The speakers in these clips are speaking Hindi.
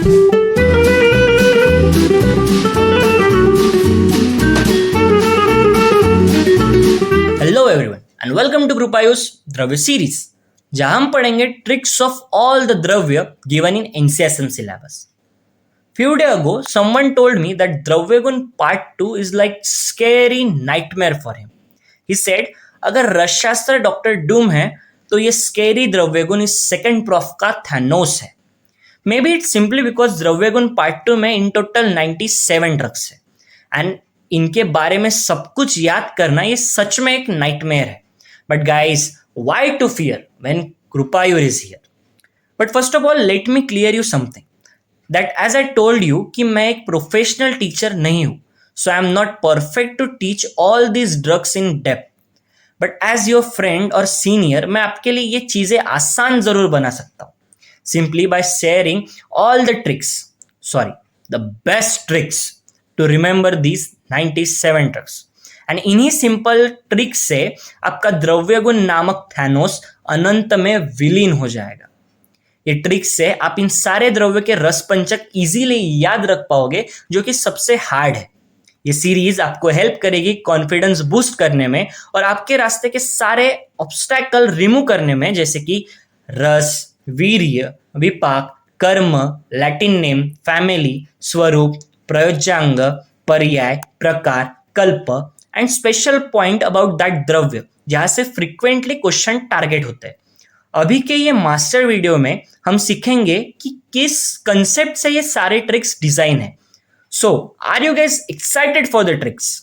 Hello everyone and welcome to Kripayus dravya series, जहां हम पढ़ेंगे tricks of all the dravya given in NCSM syllabus. Few days ago, someone told me that Dravyagun Part 2 is like scary nightmare for him. He said, अगर रसशास्त्र डॉक्टर डूम है तो ये स्केरी द्रव्यगुण इस सेकंड प्रॉफ का थैनोस है. Maybe it's simply because Dravyaguna part 2 में इन टोटल 97 ड्रग्स है एंड इनके बारे में सब कुछ याद करना ये सच में एक नाइटमेयर है. But guys, why to fear when Kripayur is here? But first of all let me clear you something that as I told you कि मैं एक प्रोफेशनल टीचर नहीं हूं, so I am not perfect to teach all these drugs in depth. But as your friend और सीनियर मैं आपके लिए ये चीजें आसान जरूर बना सकता हूं, simply by sharing all the tricks, the best tricks to remember these 97 tricks. And इन्हीं सिंपल ट्रिक से आपका द्रव्यगुण नामक थैनोस अनंत में विलीन हो जाएगा. ये ट्रिक से आप इन सारे द्रव्य के रस पंचक इजीली याद रख पाओगे, जो कि सबसे हार्ड है. ये सीरीज आपको हेल्प करेगी कॉन्फिडेंस बूस्ट करने में और आपके रास्ते के सारे ऑब्स्टैकल रिमूव करने में, जैसे कि रस, वीर्य, विपाक, कर्म, लैटिन नेम, फैमिली, स्वरूप, प्रयोज्यांग, पर्याय, प्रकार, कल्प and special point about that द्रव्य, जहां से फ्रीक्वेंटली क्वेश्चन टारगेट होते हैं. अभी के ये मास्टर वीडियो में हम सीखेंगे कि किस कंसेप्ट से ये सारे ट्रिक्स डिजाइन है. So are you guys excited for the tricks?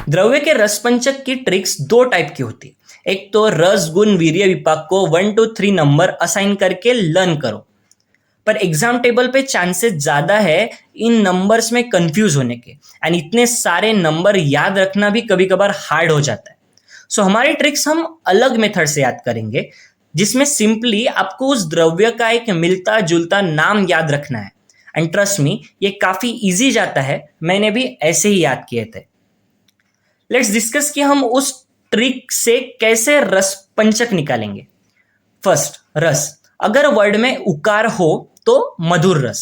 द्रव्य के रसपंचक की ट्रिक्स दो टाइप की होती है. एक तो रस, गुण, वीर्य, विपाक को 1 to 3 नंबर असाइन करके लर्न करो, पर एग्जाम टेबल पे चांसेस ज्यादा है इन नंबर्स में कंफ्यूज होने के एंड इतने सारे नंबर याद रखना भी कभी कभार हार्ड हो जाता है. सो हमारी ट्रिक्स हम अलग मेथड से याद करेंगे, जिसमें सिंपली आपको उस द्रव्य का एक मिलता जुलता नाम याद रखना है. एंड ट्रस्ट मी, ये काफी इजी जाता है, मैंने भी ऐसे ही याद किए थे. लेट्स डिस्कस कि हम उस ट्रिक से कैसे रस पंचक निकालेंगे. फर्स्ट, रस. अगर वर्ड में उकार हो तो मधुर रस.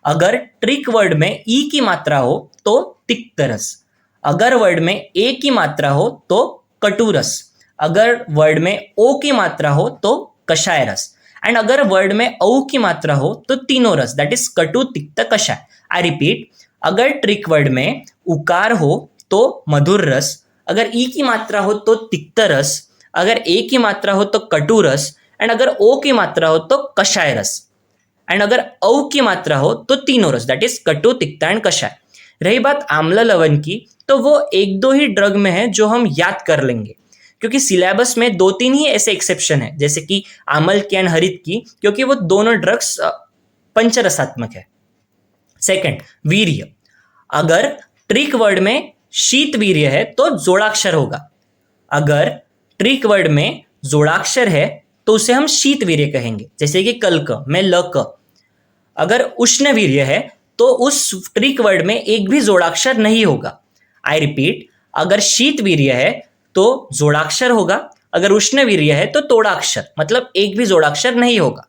अगर ट्रिक वर्ड में ई की मात्रा हो तो तिक्त रस. अगर वर्ड में ए की मात्रा हो तो कटु रस. अगर वर्ड में ओ की मात्रा हो तो कषाय रस. एंड अगर वर्ड में औ की मात्रा हो तो तीनों रस, दैट इज कटु, तिक्त, कषाय. आई रिपीट, अगर ट्रिक वर्ड में उकार हो तो मधुर रस, अगर ई की मात्रा हो तो तिक्त रस, अगर ए की मात्रा हो तो कटु रस एंड अगर ओ की मात्रा हो तो कषाय रस एंड अगर औ की मात्रा हो तो तीनों रस, दैट इज कटु, तिक्त एंड कषाय. रही बात आम्ल लवण की, तो वो एक दो ही ड्रग में है जो हम याद कर लेंगे, क्योंकि सिलेबस में 2-3 ही ऐसे एक्सेप्शन है, जैसे कि आमल की एंड हरित की, क्योंकि वो दोनों ड्रग्स पंचरसात्मक है. सेकंड, वीर्य. अगर ट्रिक वर्ड में शीत वीर्य है तो जोड़ाक्षर होगा. अगर ट्रिक वर्ड में जोड़ाक्षर है तो उसे हम शीत वीर्य कहेंगे, जैसे कि कल्क में लक. अगर उष्ण वीर्य है तो उस ट्रिक वर्ड में एक भी जोड़ाक्षर नहीं होगा. आई रिपीट, अगर शीत वीर्य है तो जोड़ाक्षर होगा, अगर उष्ण वीर्य है तो तोड़ाक्षर, मतलब एक भी जोड़ाक्षर नहीं होगा.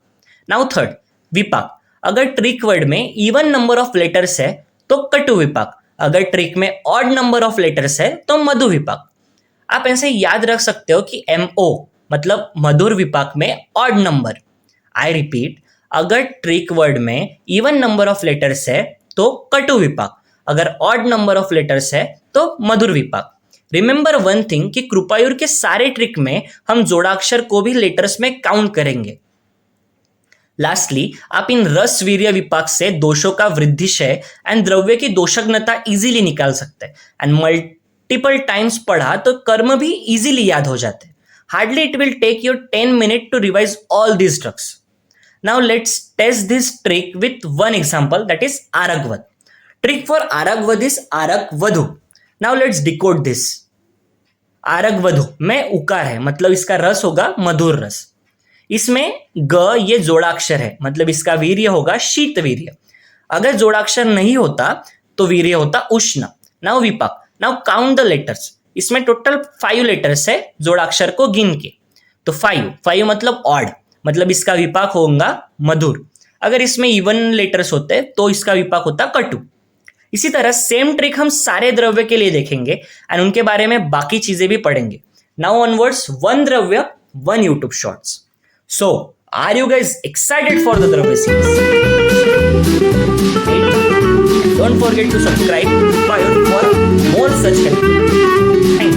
नाउ थर्ड, विपाक. अगर ट्रिक वर्ड में इवन नंबर ऑफ लेटर्स है तो कटु विपाक. अगर ट्रिक में ऑड नंबर ऑफ लेटर्स है तो मधु विपाक. आप ऐसे याद रख सकते हो कि MO मतलब मधुर विपाक में ऑड नंबर. आई रिपीट, अगर ट्रिक वर्ड में इवन नंबर ऑफ लेटर्स है तो कटु विपाक, अगर ऑड नंबर ऑफ लेटर्स है तो मधुर विपाक. रिमेंबर वन थिंग कि कृपायुर के सारे ट्रिक में हम जोड़ाक्षर को भी लेटर्स में काउंट करेंगे. लास्टली, आप इन रस, वीर्य, विपाक से दोषों का वृद्धिशय एंड द्रव्य की दोषज्ञता इजीली निकाल सकते हैं. एंड मल्टीपल टाइम्स पढ़ा तो कर्म भी इजीली याद हो जाते हैं. Hardly it will take you 10 minute to revise all these tricks. Now let's test this trick with one example, that is Aragvadha. Trick for Aragvadha is Aragvadhu. Now let's decode this. आरगवधु में उकार है, मतलब इसका रस होगा मधुर रस. इसमें ग ये जोड़ाक्षर है, मतलब इसका वीर्य होगा शीत वीर्य. अगर जोड़ाक्षर नहीं होता तो वीर्य होता उष्ण. नाउ विपाक. नाउ काउंट द लेटर्स, इसमें टोटल 5 लेटर्स है जोड़ाक्षर को गिन के। तो 5 मतलब ऑड, मतलब इसका विपाक होगा मधुर। अगर इसमें इवन लेटर्स होते तो इसका विपाक होता कटु। इसी तरह सेम ट्रिक हम सारे द्रव्य के लिए देखेंगे एंड उनके बारे में बाकी चीजें भी पढ़ेंगे। नाउ ऑनवर्ड्स, 1 द्रव्य 1 YouTube shorts. So are you guys excited for the द्रव्य series? Don't forget to subscribe for more such helpful. Thank you.